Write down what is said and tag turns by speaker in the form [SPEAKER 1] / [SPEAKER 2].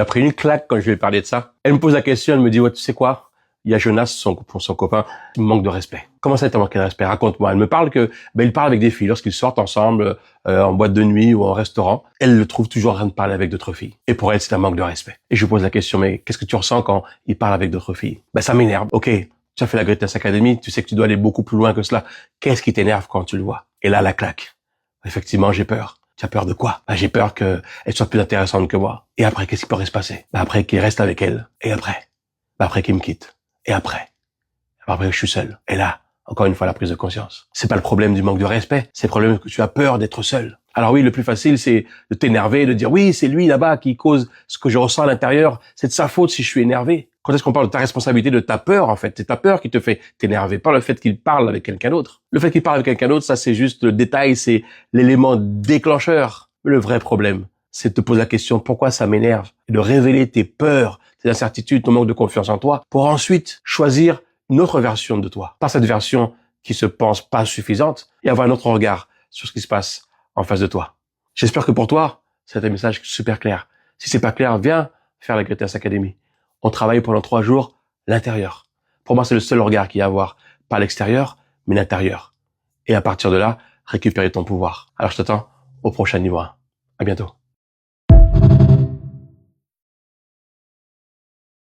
[SPEAKER 1] Elle a pris une claque quand je lui ai parlé de ça. Elle me pose la question, elle me dit, ouais, tu sais quoi? Il y a Jonas, son copain, qui me manque de respect. Comment ça, t'as manqué de respect? Raconte-moi. Elle me parle que, il parle avec des filles lorsqu'ils sortent ensemble, en boîte de nuit ou en restaurant. Elle le trouve toujours en train de parler avec d'autres filles. Et pour elle, c'est un manque de respect. Et je lui pose la question, mais qu'est-ce que tu ressens quand il parle avec d'autres filles? Ça m'énerve. Ok, tu as fait la Greatness Academy, tu sais que tu dois aller beaucoup plus loin que cela. Qu'est-ce qui t'énerve quand tu le vois? Et là, la claque. Effectivement, j'ai peur. Tu as peur de quoi? J'ai peur qu'elle soit plus intéressante que moi. Et après, qu'est-ce qui pourrait se passer? Après qu'il reste avec elle. Et après? Après qu'il me quitte. Et après, je suis seul. Et là, encore une fois, la prise de conscience. C'est pas le problème du manque de respect, c'est le problème que tu as peur d'être seul. Alors oui, le plus facile, c'est de t'énerver, de dire oui, c'est lui là-bas qui cause ce que je ressens à l'intérieur. C'est de sa faute si je suis énervé. Quand est-ce qu'on parle de ta responsabilité, de ta peur, en fait? C'est ta peur qui te fait t'énerver, pas le fait qu'il parle avec quelqu'un d'autre. Le fait qu'il parle avec quelqu'un d'autre, ça c'est juste le détail, c'est l'élément déclencheur. Mais le vrai problème, c'est de te poser la question pourquoi ça m'énerve et de révéler tes peurs, tes incertitudes, ton manque de confiance en toi pour ensuite choisir une autre version de toi. Pas cette version qui se pense pas suffisante et avoir un autre regard sur ce qui se passe en face de toi. J'espère que pour toi, c'est un message super clair. Si c'est pas clair, viens faire la Greatness Academy. On travaille pendant 3 jours l'intérieur. Pour moi, c'est le seul regard qu'il y a à avoir. Pas l'extérieur, mais l'intérieur. Et à partir de là, récupérer ton pouvoir. Alors je t'attends au prochain niveau 1. À bientôt.